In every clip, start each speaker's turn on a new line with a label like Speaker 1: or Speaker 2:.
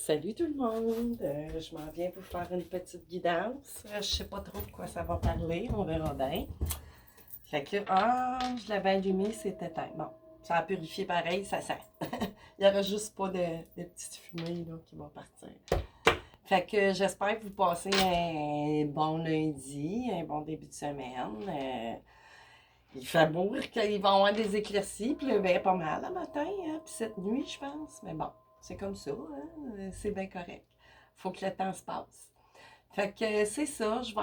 Speaker 1: Salut tout le monde! Je m'en viens pour faire une petite guidance. Je sais pas trop de quoi ça va parler, on verra bien. Fait que, je l'avais allumé, c'est éteint. Bon, ça a purifié pareil, ça sent. Il n'y aura juste pas de petites fumées là, qui vont partir. Fait que j'espère que vous passez un bon lundi, un bon début de semaine. Il fait beau, il va y avoir des éclaircies, puis ben pas mal le matin, hein, puis cette nuit, je pense. Mais bon, c'est comme ça, hein, c'est bien correct. Faut que le temps se passe. Fait que c'est ça, je vais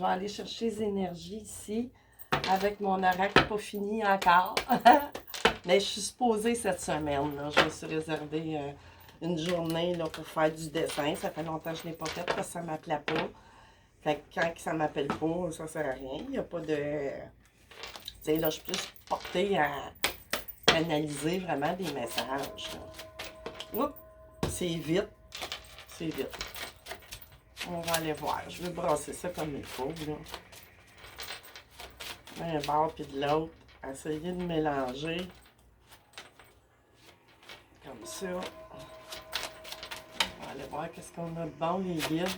Speaker 1: aller chercher les énergies ici avec mon oracle pas fini encore. Mais je suis supposée cette semaine, là, je me suis réservé une journée là, pour faire du dessin. Ça fait longtemps que je ne l'ai pas fait parce que ça ne m'appelait pas. Fait que quand ça ne m'appelle pas, ça ne sert à rien. Il n'y a pas de... Tu sais, là, je suis plus portée à analyser vraiment des messages. Là. Oups! C'est vite. C'est vite. On va aller voir. Je vais brasser ça comme il faut, là. D'un bord puis de l'autre. Essayer de mélanger. Comme ça. On va aller voir qu'est-ce qu'on a de bon, les guides.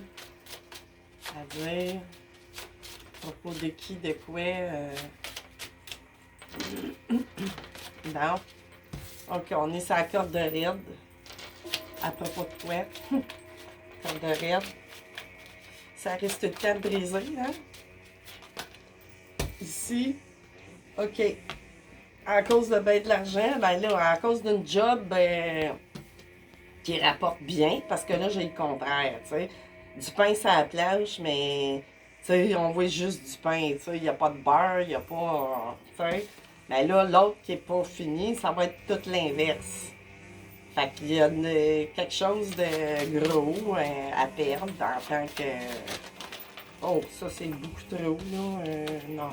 Speaker 1: À dire. À propos de qui, de quoi. Non. OK, on est sur la corde de raide. À propos de quoi? Corde de raide. Ça risque tout le temps de briser, hein? Ici. OK. À cause de ben de l'argent, ben là, à cause d'une job qui rapporte bien, parce que là, j'ai le contraire, tu sais. Du pain sur la planche, mais, tu sais, on voit juste du pain, tu sais. Il n'y a pas de beurre, il n'y a pas, tu sais. Mais là, l'autre qui n'est pas fini, ça va être tout l'inverse. Fait qu'il y a quelque chose de gros à perdre en tant que... Oh, ça, c'est beaucoup trop, là. Non.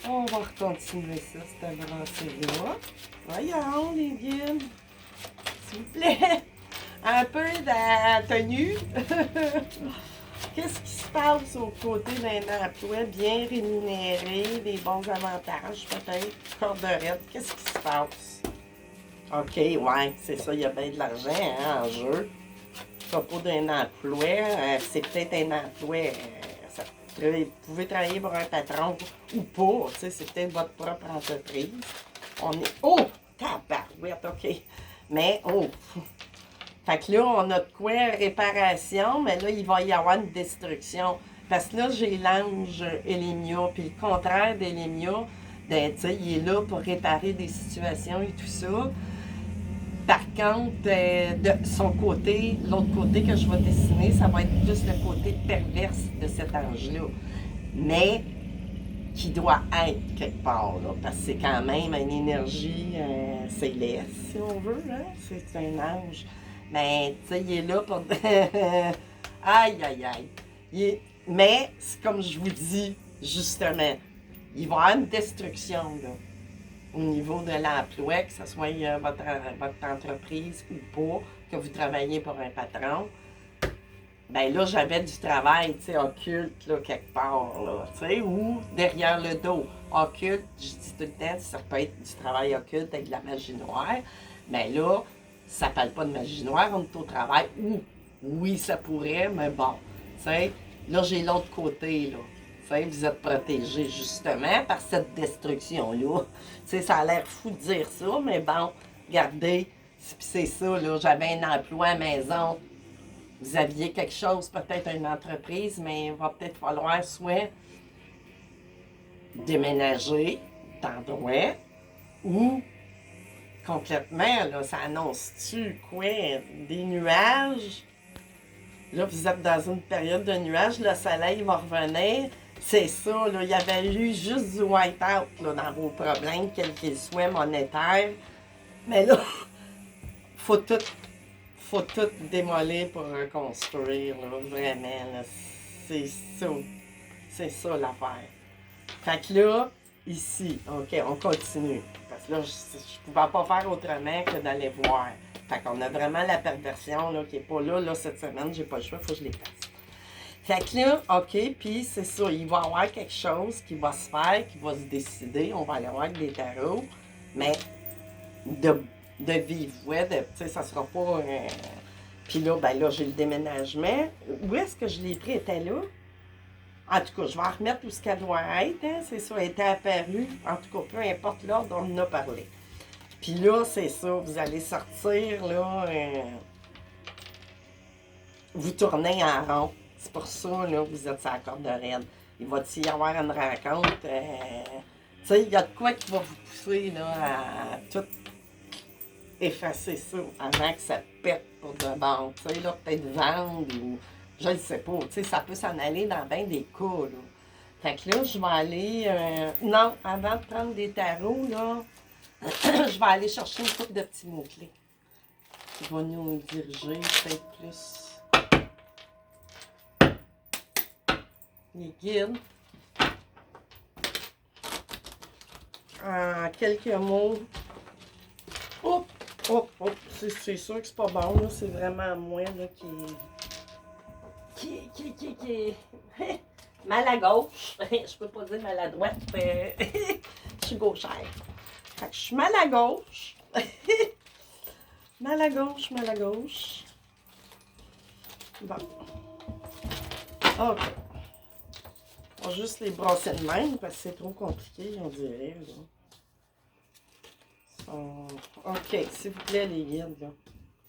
Speaker 1: On va continuer ça, cette brassée-là. Voyons, les guides. S'il vous plaît. Un peu de tenue. Qu'est-ce qui se passe aux côtés d'un emploi bien rémunéré, des bons avantages, peut-être, corde de raide? Qu'est-ce qui se passe? OK, ouais, c'est ça, il y a bien de l'argent hein, en jeu. À propos d'un emploi, c'est peut-être un emploi, vous pouvez travailler pour un patron ou pas, tu sais, c'est peut-être votre propre entreprise. On est, oh, tabarouette, OK. Mais, oh, fait que là, on a de quoi réparation, mais là, il va y avoir une destruction. Parce que là, j'ai l'ange Elémia, puis le contraire d'Elémia, ben, tu sais, il est là pour réparer des situations et tout ça. Par contre, de son côté, l'autre côté que je vais dessiner, ça va être plus le côté perverse de cet ange-là. Mais qui doit être quelque part, là, parce que c'est quand même une énergie céleste, si on veut, hein? C'est un ange. Mais, tu sais, il est là pour... aïe, aïe, aïe. Mais, c'est comme je vous dis, justement, il va y avoir une destruction, là, au niveau de l'emploi, que ce soit votre entreprise ou pas, que vous travaillez pour un patron. Ben là, j'avais du travail, tu sais, occulte, là, quelque part, là, tu sais, ou derrière le dos. Occulte, je dis tout le temps, ça peut être du travail occulte avec de la magie noire. Mais là, ça parle pas de magie noire, on est au travail. Ou, oui, ça pourrait, mais bon, tu sais, là, j'ai l'autre côté, là. Tu sais, vous êtes protégé, justement, par cette destruction-là. Tu sais, ça a l'air fou de dire ça, mais bon, regardez, c'est ça, là, j'avais un emploi à maison. Vous aviez quelque chose, peut-être une entreprise, mais il va peut-être falloir soit déménager d'endroit ou complètement, là, ça annonce-tu quoi? Des nuages? Là, vous êtes dans une période de nuages, le soleil va revenir. C'est ça, là, il y avait eu juste du white-out là, dans vos problèmes, quels qu'ils soient monétaires. Mais là, faut tout faut tout démolir pour reconstruire, là, vraiment. Là. C'est ça. C'est ça l'affaire. Fait que là, ici, OK, on continue. Parce que là, je pouvais pas faire autrement que d'aller voir. Fait qu'on a vraiment la perversion là, qui est pas là, cette semaine. J'ai pas le choix, faut que je les fasse. Fait que là, OK, puis c'est ça. Il va y avoir quelque chose qui va se faire, qui va se décider. On va aller voir avec des tarots. Mais de de vive voix, tu sais, ça sera pas... Puis là, ben là, j'ai le déménagement. Où est-ce que je l'ai pris? Elle était là? En tout cas, je vais en remettre où ce qu'elle doit être, hein, c'est ça, elle était apparue. En tout cas, peu importe l'ordre, on en a parlé. Puis là, c'est ça, vous allez sortir, là, vous tournez en rond. C'est pour ça, là, vous êtes sur la corde de raide. Il va y avoir une rencontre. Tu sais, il y a de quoi qui va vous pousser, là, à tout effacer ça avant que ça pète pour de bon. Tu sais, là, peut-être vendre ou je ne sais pas. Tu sais, ça peut s'en aller dans bien des cas, là. Fait que là, je vais aller... non, avant de prendre des tarots, là, je vais aller chercher une couple de petits mots-clés qui vont nous diriger peut-être plus. Les guides. En quelques mots. Hop, hop, hop. C'est sûr que c'est pas bon, là. C'est vraiment moi, là, qui est mal à gauche. Je peux pas dire mal à droite. Je suis gauchère. Fait que je suis mal à gauche. Mal à gauche, mal à gauche. Bon. OK. On va juste les brasser de même parce que c'est trop compliqué, on dirait. OK, s'il vous plaît, les guides. Là.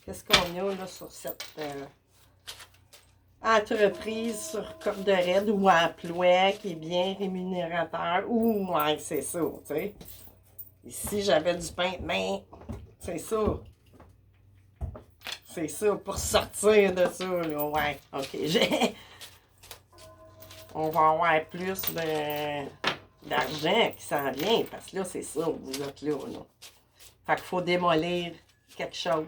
Speaker 1: Qu'est-ce qu'on a là, sur cette entreprise, sur corde raide ou emploi qui est bien rémunérateur? Ou, ouais, c'est ça, tu sais. Ici, j'avais du pain de main. C'est ça. C'est ça, pour sortir de ça, là. Ouais, OK. On va avoir plus d'argent qui s'en vient, parce que là, c'est ça, vous êtes là, là. Fait qu'il faut démolir quelque chose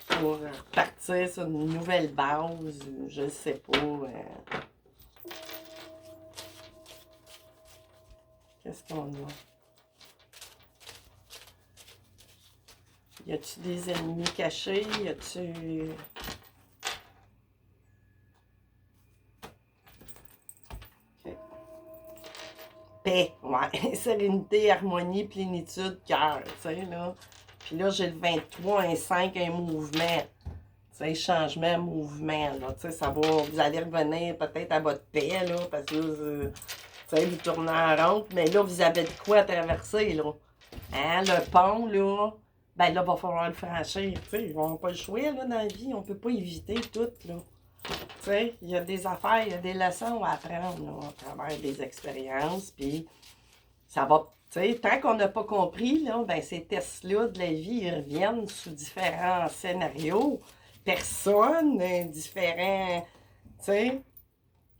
Speaker 1: pour partir sur une nouvelle base, je ne sais pas. Qu'est-ce qu'on a? Y a-tu des ennemis cachés? Y a-tu... Paix, ouais. Sérénité, harmonie, plénitude, cœur, tu sais, là. Puis là, j'ai le 23, un 5, un mouvement. Tu sais, changement, mouvement, là. Tu sais, ça va, vous allez revenir peut-être à votre paix, là, parce que, tu sais, vous tournez en rond, mais là, vous avez de quoi traverser, là. Hein, le pont, là, ben là, il va falloir le franchir, tu sais. On n'a pas le choix, là, dans la vie. On peut pas éviter tout, là. Tu sais, il y a des affaires, il y a des leçons à apprendre là, à travers des expériences, puis ça va, tu sais, tant qu'on n'a pas compris, là, ben ces tests-là de la vie, ils reviennent sous différents scénarios, personnes, différents, tu sais.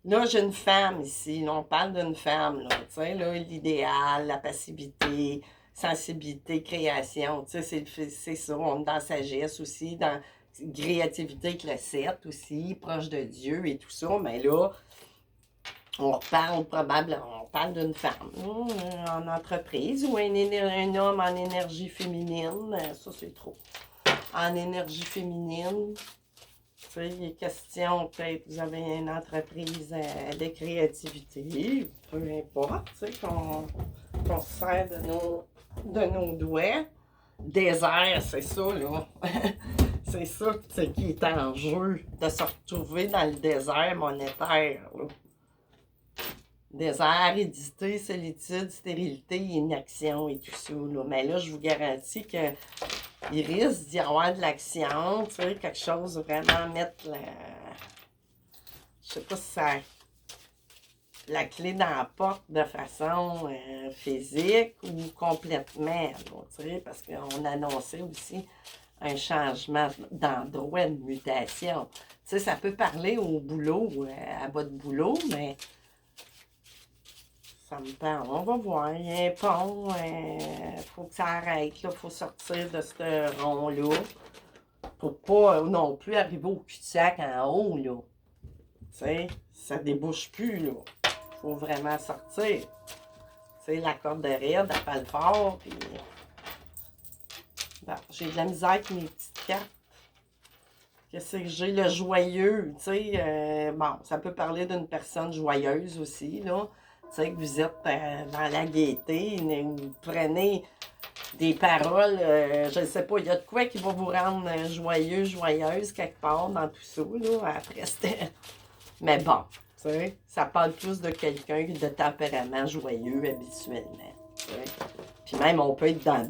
Speaker 1: Là, j'ai une femme ici, là, on parle d'une femme, là, tu sais, là, l'idéal, la passivité, sensibilité, création, tu sais, c'est ça, on est dans la sagesse aussi, dans créativité avec le 7 aussi, proche de Dieu et tout ça, mais là, on parle probablement, on parle d'une femme en entreprise ou un homme en énergie féminine, ça c'est trop. En énergie féminine, tu sais, il est question, peut-être, vous avez une entreprise de créativité, peu importe, tu sais, qu'on se sert de nos doigts. Désert, c'est ça, là. C'est ça qui est en jeu, de se retrouver dans le désert monétaire, là. Désert, aridité, solitude, stérilité, inaction et tout ça, là. Mais là, je vous garantis que il risque d'y avoir de l'action, tu sais, quelque chose vraiment mettre la... Je sais pas si ça... la clé dans la porte de façon physique ou complètement, tu sais, parce qu'on annonçait aussi un changement d'endroit, une mutation. Tu sais, ça peut parler au boulot, à votre boulot, mais ça me parle. On va voir. Il y a un pont, faut que ça arrête, là. Faut sortir de ce rond-là. Pour pas non plus arriver au cul-de-sac en haut, là. Tu sais, ça débouche plus, là. Faut vraiment sortir. Tu sais, la corde de raide, elle parle fort, puis... Bon, j'ai de la misère avec mes petites cartes. Qu'est-ce que j'ai? Le joyeux, tu sais. Bon, ça peut parler d'une personne joyeuse aussi, là. Tu sais, que vous êtes dans la gaieté, vous prenez... des paroles, je ne sais pas, il y a de quoi qui va vous rendre joyeux, joyeuse quelque part dans tout ça, là, après c'était... Mais bon, tu sais, ça parle plus de quelqu'un de tempérament joyeux habituellement, tu sais. Puis même, on peut être dans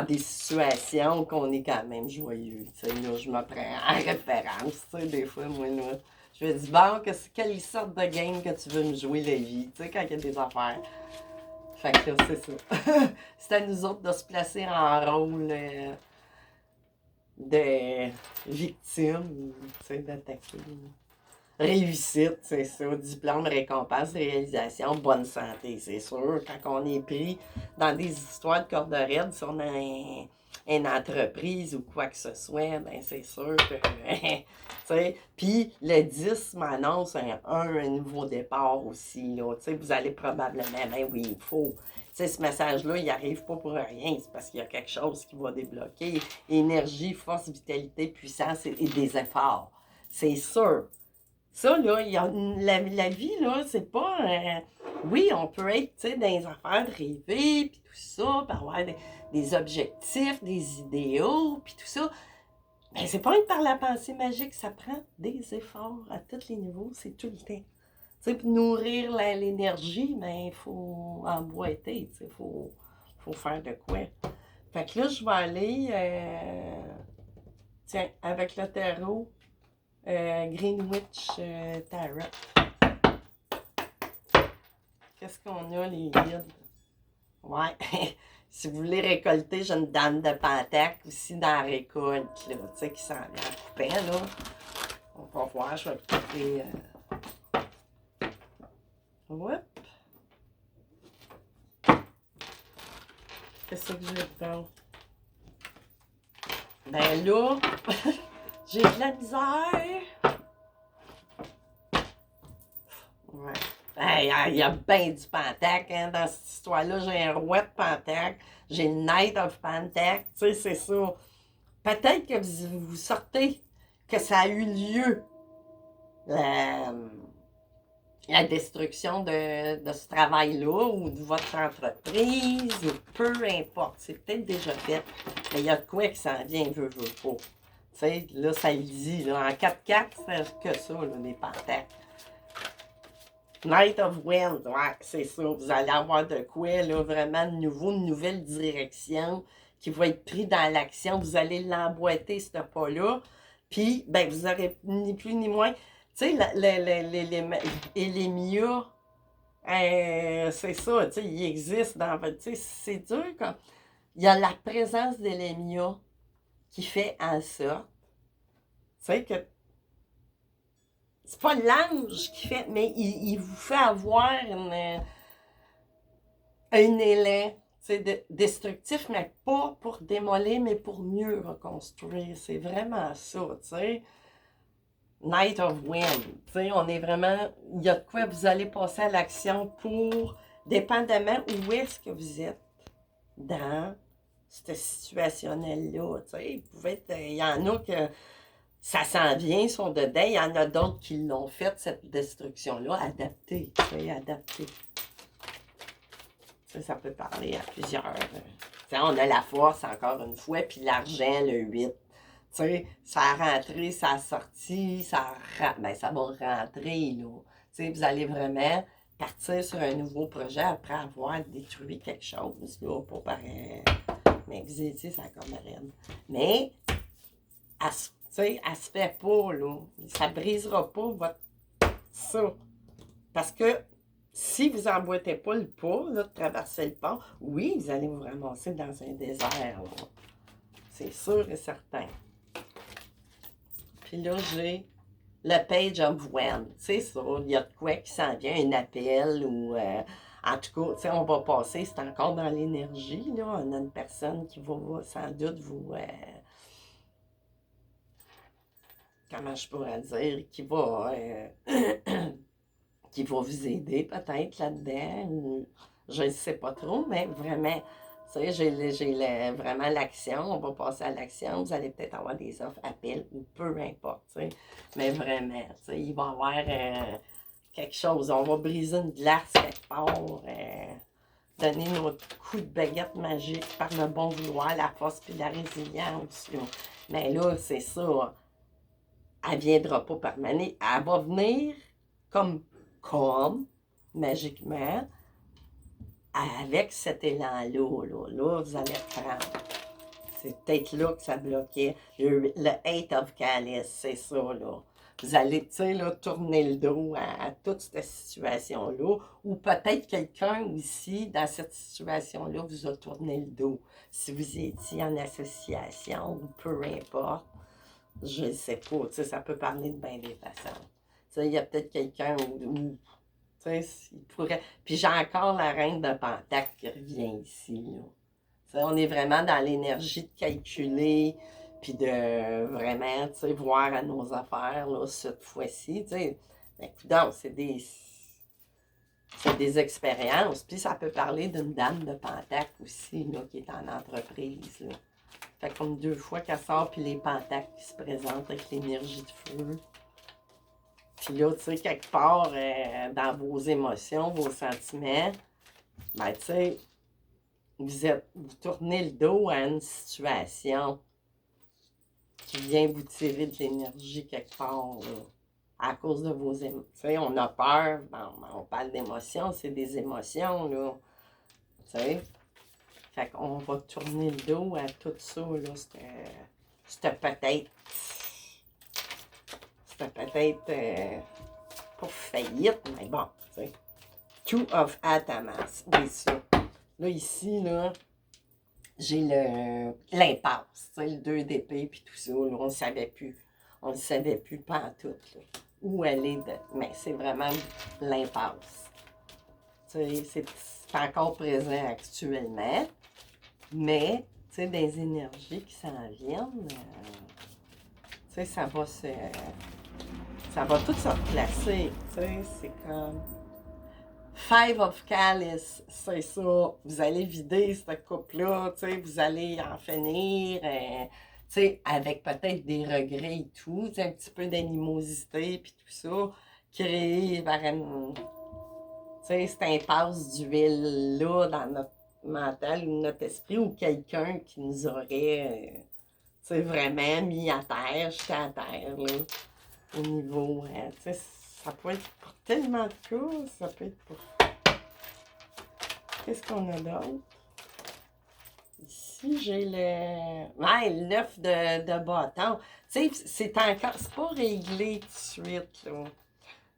Speaker 1: des situations qu'on est quand même joyeux, tu sais, là, je me prends en référence, tu sais, des fois, moi, là, je me dis, bon, quelle sorte de game que tu veux me jouer la vie, tu sais, quand il y a des affaires. Fait que c'est ça. C'est à nous autres de se placer en rôle de victime, tu sais, d'attaquer. Réussite, c'est ça. Diplôme, récompense, réalisation, bonne santé, c'est sûr. Quand on est pris dans des histoires de corde raide, si on a une entreprise ou quoi que ce soit, ben c'est sûr que, tu sais. Puis le 10 m'annonce un nouveau départ aussi, là. Tu sais, vous allez probablement, ben oui, il faut. Tu sais, ce message-là, il n'arrive pas pour rien. C'est parce qu'il y a quelque chose qui va débloquer. Énergie, force, vitalité, puissance et des efforts. C'est sûr. Ça, là, la vie, là, c'est pas... oui, on peut être, tu sais, dans les affaires de rêver, puis tout ça, puis avoir des objectifs, des idéaux, puis tout ça. Mais c'est pas être par la pensée magique, ça prend des efforts à tous les niveaux, c'est tout le temps. Tu sais, pour nourrir l'énergie, mais il faut emboîter, tu sais, faut faire de quoi. Fait que là, je vais aller, tiens, avec le tarot, Greenwich Tarot. Qu'est-ce qu'on a, les guides? Ouais. Si vous voulez récolter, j'ai une dame de Pentacle aussi dans la récolte, là, tu sais, qui s'en vient en coupant, là. On va voir, je vais couper. Oups. Qu'est-ce que j'ai dedans? Ben là, j'ai de la misère. Ouais. Il y a bien du Pentacle, hein, dans cette histoire-là. J'ai un roi de Pentacle, j'ai le Knight of Pentacle, tu sais, c'est ça. Peut-être que vous sortez que ça a eu lieu, la destruction de ce travail-là ou de votre entreprise, ou peu importe. C'est peut-être déjà fait, mais il y a de quoi qui s'en vient, veut pas. Tu sais, là, ça le dit, là, en 4-4, c'est que ça, là, les Pentacles. Night of Wind, ouais, c'est ça. Vous allez avoir de quoi, là, vraiment de nouveau, une nouvelle direction qui va être pris dans l'action. Vous allez l'emboîter, ce pas-là. Puis, ben, vous aurez ni plus ni moins. Tu sais, les mias, c'est ça, tu sais, ils existent dans votre. Tu sais, c'est dur quand. Il y a la présence d'Elémia qui fait en sorte, tu sais, que c'est pas l'ange qui fait, mais il vous fait avoir un élan destructif, mais pas pour démolir, mais pour mieux reconstruire. C'est vraiment ça, tu sais. Night of Wind, tu sais, on est vraiment... Il y a de quoi vous allez passer à l'action pour, dépendamment où est-ce que vous êtes dans cette situation-là, tu sais. Il y en a que ça s'en vient, ils sont dedans. Il y en a d'autres qui l'ont fait, cette destruction-là, adaptée, tu sais, adaptée. Ça peut parler à plusieurs. On a la force, encore une fois, puis l'argent, le 8. T'sais, ça a rentré, ça a sorti, ben, ça va rentrer, là. T'sais, vous allez vraiment partir sur un nouveau projet après avoir détruit quelque chose, là, pour paraître... Mais vous étiez ça comme reine. Mais, elle se fait pas, là. Ça brisera pas votre... ça. Parce que si vous n'emboîtez pas le pas, là, de traverser le pont, oui, vous allez vous ramasser dans un désert, là. C'est sûr et certain. Puis là, j'ai le Page of When. C'est ça, il y a de quoi qui s'en vient, un appel ou... en tout cas, tu sais, on va passer, c'est encore dans l'énergie, là. On a une personne qui va sans doute vous... comment je pourrais dire? Qui va... qui va vous aider peut-être là-dedans, ou je ne sais pas trop, mais vraiment, tu sais, j'ai vraiment l'action, on va passer à l'action, vous allez peut-être avoir des offres, appels, ou peu importe, tu sais, mais vraiment, tu sais, il va y avoir quelque chose, on va briser une glace quelque part, donner notre coup de baguette magique par le bon vouloir, la force puis la résilience. Là. Mais là, c'est ça. Elle ne viendra pas permanente. Elle va venir comme magiquement, avec cet élan-là. Là, vous allez prendre. C'est peut-être là que ça bloquait. Le Eight of Calice, c'est ça, là. Vous allez, tu sais, là, tourner le dos à toute cette situation-là. Ou peut-être quelqu'un aussi, dans cette situation-là, vous a tourné le dos. Si vous étiez en association ou peu importe, je ne sais pas. Tu sais, ça peut parler de bien des façons. Tu sais, il y a peut-être quelqu'un où tu sais, il pourrait... Puis j'ai encore la reine de Pentacle qui revient ici, là. On est vraiment dans l'énergie de calculer, puis de vraiment, tu sais, voir à nos affaires, là, cette fois-ci, tu sais. Ben, coudonc, c'est des expériences. Puis ça peut parler d'une dame de Pentacle aussi, là, qui est en entreprise, là. Fait comme 2 fois qu'elle sort, puis les pentacles qui se présentent avec l'énergie de feu. Puis là, tu sais, quelque part, dans vos émotions, vos sentiments, ben, tu sais, vous tournez le dos à une situation qui vient vous tirer de l'énergie quelque part, là, à cause de vos émotions. Tu sais, on a peur, on parle d'émotions, c'est des émotions, là. Tu sais, fait qu'on va tourner le dos à tout ça, là. C'était peut-être pas faillite, mais bon, tu sais. Two of Atamas, oui, ça. Là, ici, là, j'ai l'impasse, tu sais, le 2 d'épée, puis tout ça, là, on ne savait plus. On ne savait plus pantoute, là, où elle est. Mais c'est vraiment l'impasse. Tu sais, c'est encore présent actuellement, mais, tu sais, des énergies qui s'en viennent, tu sais, ça va tout se replacer, tu sais, c'est comme... Five of Calice, c'est ça. Vous allez vider cette coupe-là, tu sais, vous allez en finir, tu sais, avec peut-être des regrets et tout, tu sais, un petit peu d'animosité puis tout ça, créer vers une, tu sais, cette impasse d'huile-là dans notre mental ou notre esprit ou quelqu'un qui nous aurait, tu sais, vraiment mis à terre, jeté à terre, là, au niveau, tu sais, ça peut être pour tellement de cas, ça peut être pour... Qu'est-ce qu'on a d'autre? Ici, j'ai le... Ouais, le 9 de bâton. Tu sais, c'est encore... C'est pas réglé tout de suite, là. Tu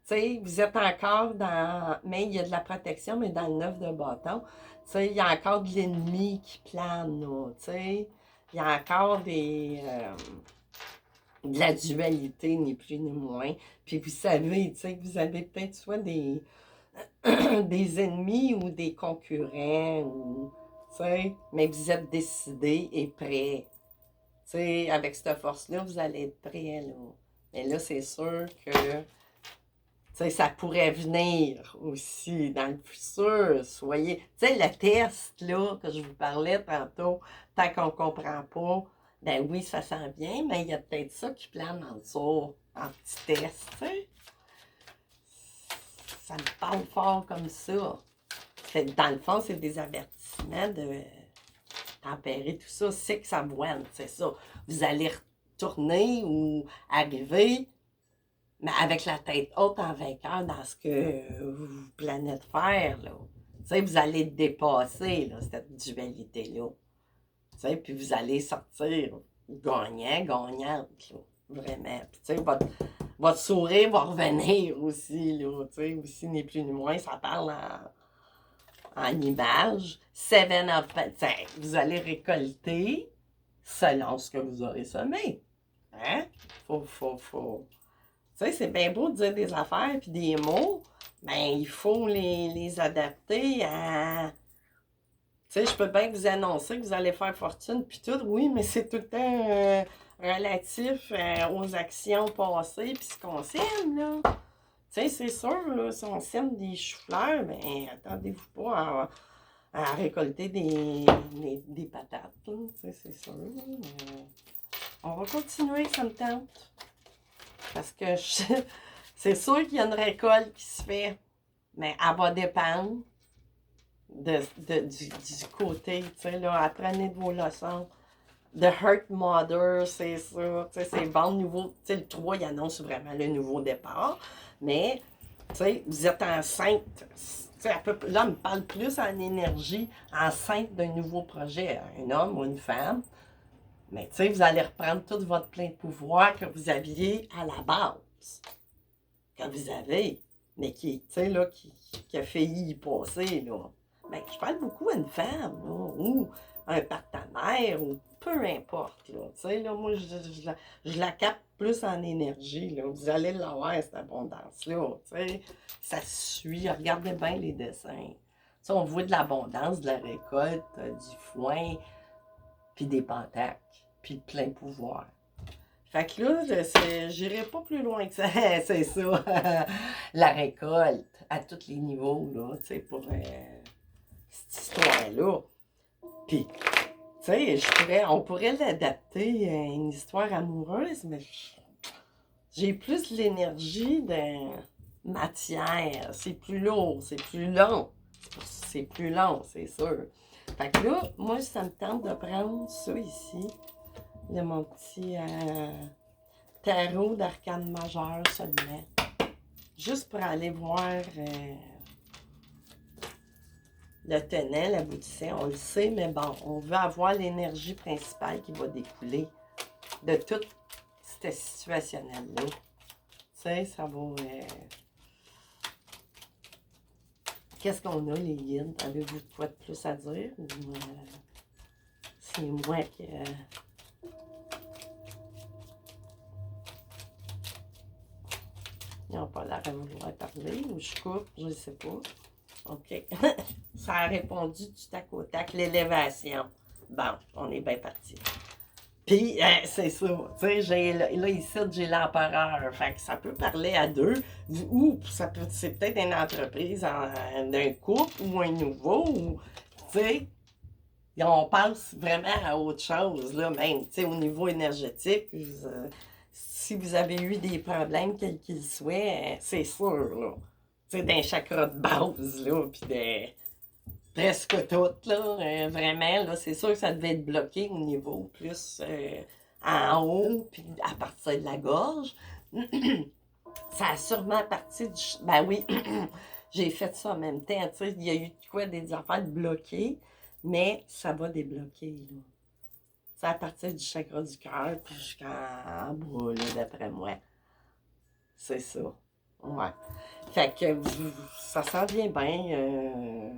Speaker 1: sais, vous êtes encore dans... Mais il y a de la protection, mais dans le 9 de bâton, tu sais, il y a encore de l'ennemi qui plane, là. Tu sais, il y a encore de la dualité, ni plus ni moins. Puis vous savez, tu sais, que vous avez peut-être soit des... des ennemis ou des concurrents, ou, mais vous êtes décidé et prêt. Avec cette force-là, vous allez être prêt. Là. Mais là, c'est sûr que ça pourrait venir aussi dans le futur. Soyez. Le test là, que je vous parlais tantôt, tant qu'on ne comprend pas, ben oui, ça s'en vient, mais il y a peut-être ça qui plane en dessous, en petit test. T'sais. Ça me parle fort comme ça. Dans le fond, c'est des avertissements de tempérer tout ça. C'est que ça voine, c'est ça. Vous allez retourner ou arriver, mais avec la tête haute en vainqueur dans ce que vous planez de faire. Là. Vous allez dépasser là, cette dualité-là. Puis vous allez sortir gagnant, gagnante. Là. Vraiment. Puis, votre sourire va revenir aussi. Là, aussi, ni plus ni moins. Ça parle en image. Seven of Pentacles. Vous allez récolter selon ce que vous aurez semé. Hein? Faut. C'est bien beau de dire des affaires puis des mots, mais il faut les adapter à... je peux bien vous annoncer que vous allez faire fortune puis tout, oui, mais c'est tout le temps relatif aux actions passées puis ce qu'on sème, là. C'est sûr, là, si on sème des choux-fleurs, ben attendez-vous pas à récolter des patates, c'est sûr. Mais on va continuer, ça me tente. Parce que c'est sûr qu'il y a une récolte qui se fait, mais elle va dépendre du côté, tu sais, là, apprenez de vos leçons. The Hurt Mother, c'est ça, tu sais, c'est bon, le nouveau, tu sais, le 3, il annonce vraiment le nouveau départ, mais, tu sais, vous êtes enceinte, tu sais, là, on me parle plus en énergie, enceinte d'un nouveau projet, un homme ou une femme, mais, tu sais, vous allez reprendre tout votre plein de pouvoir que vous aviez à la base, que vous avez, mais qui, tu sais, là, qui a failli y passer, là. Ben, je parle beaucoup à une femme, là, ou un partenaire, ou peu importe, là. Tu sais, là, moi, je la capte plus en énergie, là. Vous allez l'avoir, cette abondance-là, tu sais. Ça suit, regardez bien les dessins. Tu sais, on voit de l'abondance, de la récolte, du foin, puis des pentacs, puis plein pouvoir. Fait que là, j'irai pas plus loin que ça. C'est ça. La récolte à tous les niveaux, là, tu sais, pour cette histoire-là. Puis, tu sais, on pourrait l'adapter à une histoire amoureuse, mais j'ai plus l'énergie de matière. C'est plus lourd, c'est plus long. C'est plus long, c'est sûr. Fait que là, moi, ça me tente de prendre ça ici, de mon petit tarot d'arcane majeur seulement. Juste pour aller voir le tenant, l'aboutissant. On le sait, mais bon, on veut avoir l'énergie principale qui va découler de toute cette situationnelle-là. Tu sais, ça va... Qu'est-ce qu'on a, les guides? Avez-vous quoi de plus à dire? Ou c'est moi qui... Ils n'ont pas l'air à vouloir parler, ou je coupe, je ne sais pas. OK. Ça a répondu du tac au tac, l'élévation. Bon, on est bien parti. Puis, c'est ça. Tu sais, là, ici, j'ai l'empereur. Fait que ça peut parler à deux. Ou c'est peut-être une entreprise d'un couple ou un nouveau. Ou, tu sais, on passe vraiment à autre chose, là, même, tu sais, au niveau énergétique. Si vous avez eu des problèmes, quels qu'ils soient, c'est sûr, là. Tu sais, d'un chakra de base, là, puis de presque tout, là, vraiment, là, c'est sûr que ça devait être bloqué au niveau plus en haut, puis à partir de la gorge. Ça a sûrement parti du... Ben oui, j'ai fait ça en même temps, tu sais, il y a eu quoi, des affaires bloquées, mais ça va débloquer, là. C'est à partir du chakra du cœur, puis jusqu'en bas, là, d'après moi. C'est ça. Ouais. Fait que ça s'en vient bien.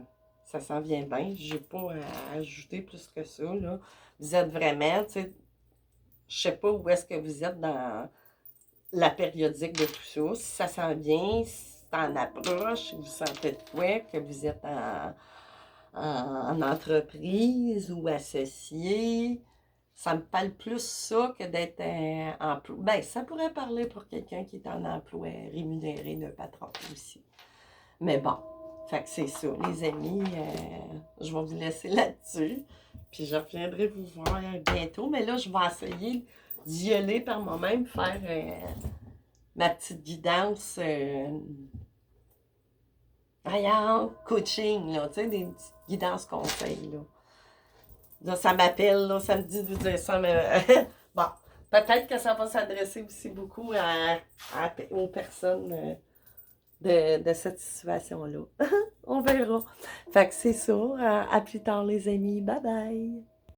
Speaker 1: Ça s'en vient bien. J'ai pas à ajouter plus que ça, là. Vous êtes vraiment, tu sais, je sais pas où est-ce que vous êtes dans la périodique de tout ça. Si ça s'en vient, si c'est en approche, si vous sentez de quoi, que vous êtes en entreprise ou associé. Ça me parle plus ça que d'être en emploi. Ben, ça pourrait parler pour quelqu'un qui est en emploi rémunéré d'un patron aussi. Mais bon, fait que c'est ça, les amis. Je vais vous laisser là-dessus. Puis je reviendrai vous voir bientôt. Mais là, je vais essayer d'y aller par moi-même, faire ma petite guidance. Coaching, là, tu sais, des petites guidances conseils, là. Là, ça m'appelle, là, ça me dit de vous dire ça, mais bon, peut-être que ça va s'adresser aussi beaucoup aux personnes de cette situation-là. On verra. Fait que c'est ça. À plus tard, les amis. Bye bye.